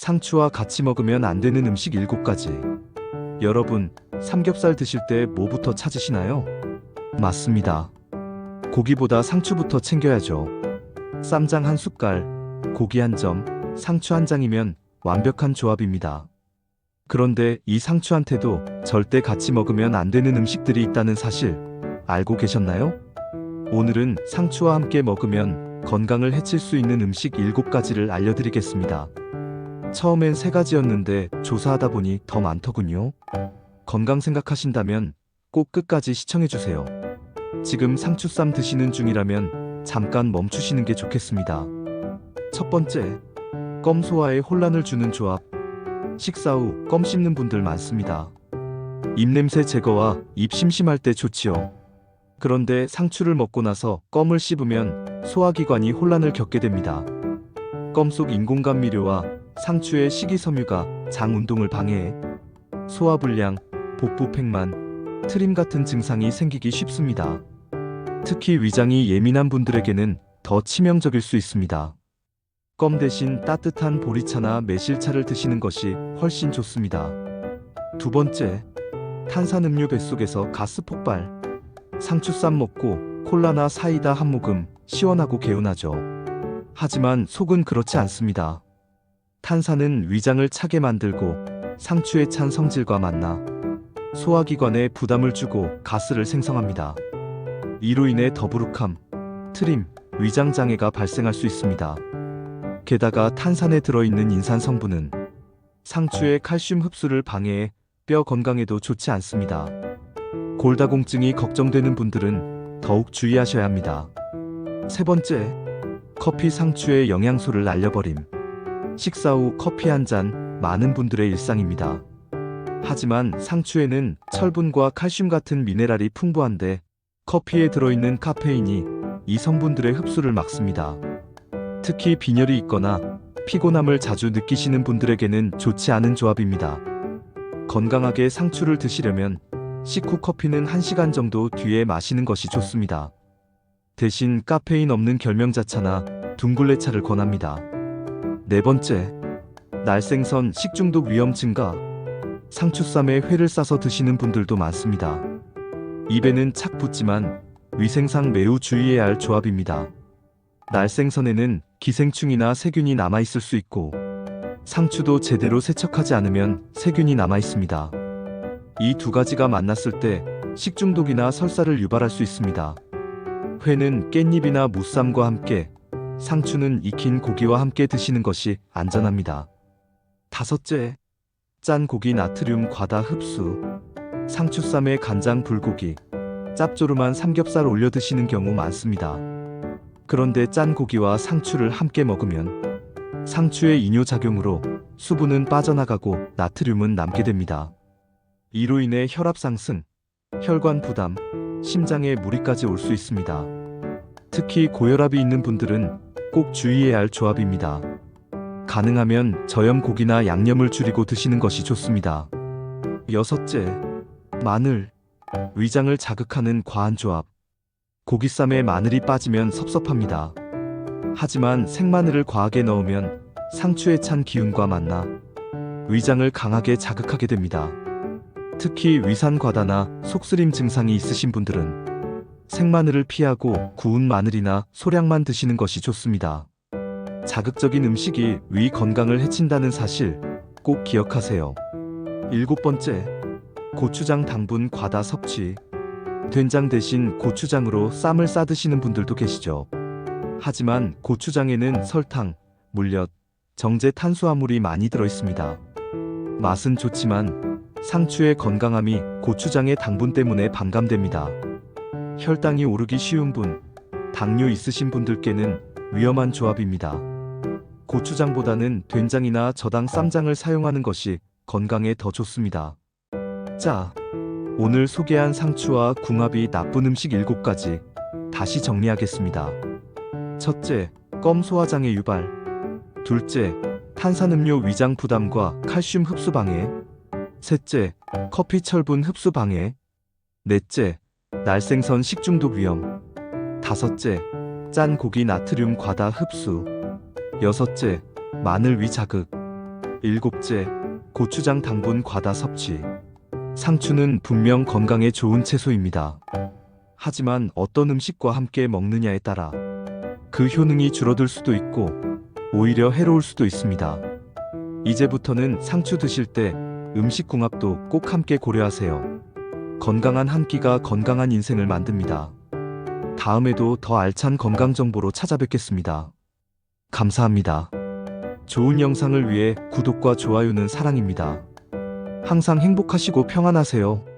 상추와 같이 먹으면 안 되는 음식 7가지. 여러분, 삼겹살 드실 때 뭐부터 찾으시나요? 맞습니다. 고기보다 상추부터 챙겨야죠. 쌈장 한 숟갈, 고기 한 점, 상추 한 장이면 완벽한 조합입니다. 그런데 이 상추한테도 절대 같이 먹으면 안 되는 음식들이 있다는 사실 알고 계셨나요? 오늘은 상추와 함께 먹으면 건강을 해칠 수 있는 음식 7가지를 알려드리겠습니다. 처음엔 3가지였는데 조사하다 보니 더 많더군요. 건강 생각하신다면 꼭 끝까지 시청해주세요. 지금 상추쌈 드시는 중이라면 잠깐 멈추시는 게 좋겠습니다. 첫 번째, 껌 소화에 혼란을 주는 조합. 식사 후 껌 씹는 분들 많습니다. 입냄새 제거와 입 심심할 때 좋지요. 그런데 상추를 먹고 나서 껌을 씹으면 소화기관이 혼란을 겪게 됩니다. 껌 속 인공감미료와 상추의 식이섬유가 장 운동을 방해해 소화불량, 복부 팽만, 트림 같은 증상이 생기기 쉽습니다. 특히 위장이 예민한 분들에게는 더 치명적일 수 있습니다. 껌 대신 따뜻한 보리차나 매실차를 드시는 것이 훨씬 좋습니다. 두 번째, 탄산음료 뱃속에서 가스 폭발. 상추쌈 먹고 콜라나 사이다 한 모금 시원하고 개운하죠. 하지만 속은 그렇지 않습니다. 탄산은 위장을 차게 만들고 상추의 찬 성질과 만나 소화기관에 부담을 주고 가스를 생성합니다. 이로 인해 더부룩함, 트림, 위장장애가 발생할 수 있습니다. 게다가 탄산에 들어있는 인산 성분은 상추의 칼슘 흡수를 방해해 뼈 건강에도 좋지 않습니다. 골다공증이 걱정되는 분들은 더욱 주의하셔야 합니다. 세 번째, 커피 상추의 영양소를 날려버림. 식사 후 커피 한 잔, 많은 분들의 일상입니다. 하지만 상추에는 철분과 칼슘 같은 미네랄이 풍부한데 커피에 들어있는 카페인이 이 성분들의 흡수를 막습니다. 특히 빈혈이 있거나 피곤함을 자주 느끼시는 분들에게는 좋지 않은 조합입니다. 건강하게 상추를 드시려면 식후 커피는 1시간 정도 뒤에 마시는 것이 좋습니다. 대신 카페인 없는 결명자차나 둥글레차를 권합니다. 네 번째, 날생선 식중독 위험 증가. 상추쌈에 회를 싸서 드시는 분들도 많습니다. 입에는 착 붙지만 위생상 매우 주의해야 할 조합입니다. 날생선에는 기생충이나 세균이 남아있을 수 있고 상추도 제대로 세척하지 않으면 세균이 남아있습니다. 이 2가지가 만났을 때 식중독이나 설사를 유발할 수 있습니다. 회는 깻잎이나 무쌈과 함께, 상추는 익힌 고기와 함께 드시는 것이 안전합니다. 다섯째, 짠 고기 나트륨 과다 흡수. 상추쌈에 간장 불고기, 짭조름한 삼겹살 올려 드시는 경우 많습니다. 그런데 짠 고기와 상추를 함께 먹으면 상추의 이뇨작용으로 수분은 빠져나가고 나트륨은 남게 됩니다. 이로 인해 혈압 상승, 혈관 부담, 심장에 무리까지 올 수 있습니다. 특히 고혈압이 있는 분들은 꼭 주의해야 할 조합입니다. 가능하면 저염 고기나 양념을 줄이고 드시는 것이 좋습니다. 여섯째, 마늘. 위장을 자극하는 과한 조합. 고기쌈에 마늘이 빠지면 섭섭합니다. 하지만 생마늘을 과하게 넣으면 상추의 찬 기운과 만나 위장을 강하게 자극하게 됩니다. 특히 위산 과다나 속쓰림 증상이 있으신 분들은 생마늘을 피하고 구운 마늘이나 소량만 드시는 것이 좋습니다. 자극적인 음식이 위 건강을 해친다는 사실 꼭 기억하세요. 7번째, 고추장 당분 과다 섭취. 된장 대신 고추장으로 쌈을 싸 드시는 분들도 계시죠. 하지만 고추장에는 설탕, 물엿, 정제 탄수화물이 많이 들어있습니다. 맛은 좋지만 상추의 건강함이 고추장의 당분 때문에 반감됩니다. 혈당이 오르기 쉬운 분, 당뇨 있으신 분들께는 위험한 조합입니다. 고추장보다는 된장이나 저당 쌈장을 사용하는 것이 건강에 더 좋습니다. 자, 오늘 소개한 상추와 궁합이 나쁜 음식 7가지 다시 정리하겠습니다. 첫째, 껌 소화장애 유발. 둘째, 탄산음료 위장 부담과 칼슘 흡수 방해. 셋째, 커피 철분 흡수 방해. 넷째, 날생선 식중독 위험. 다섯째, 짠 고기 나트륨 과다 흡수. 여섯째, 마늘 위 자극. 일곱째, 고추장 당분 과다 섭취. 상추는 분명 건강에 좋은 채소입니다. 하지만 어떤 음식과 함께 먹느냐에 따라 그 효능이 줄어들 수도 있고 오히려 해로울 수도 있습니다. 이제부터는 상추 드실 때 음식 궁합도 꼭 함께 고려하세요. 건강한 한 끼가 건강한 인생을 만듭니다. 다음에도 더 알찬 건강 정보로 찾아뵙겠습니다. 감사합니다. 좋은 영상을 위해 구독과 좋아요는 사랑입니다. 항상 행복하시고 평안하세요.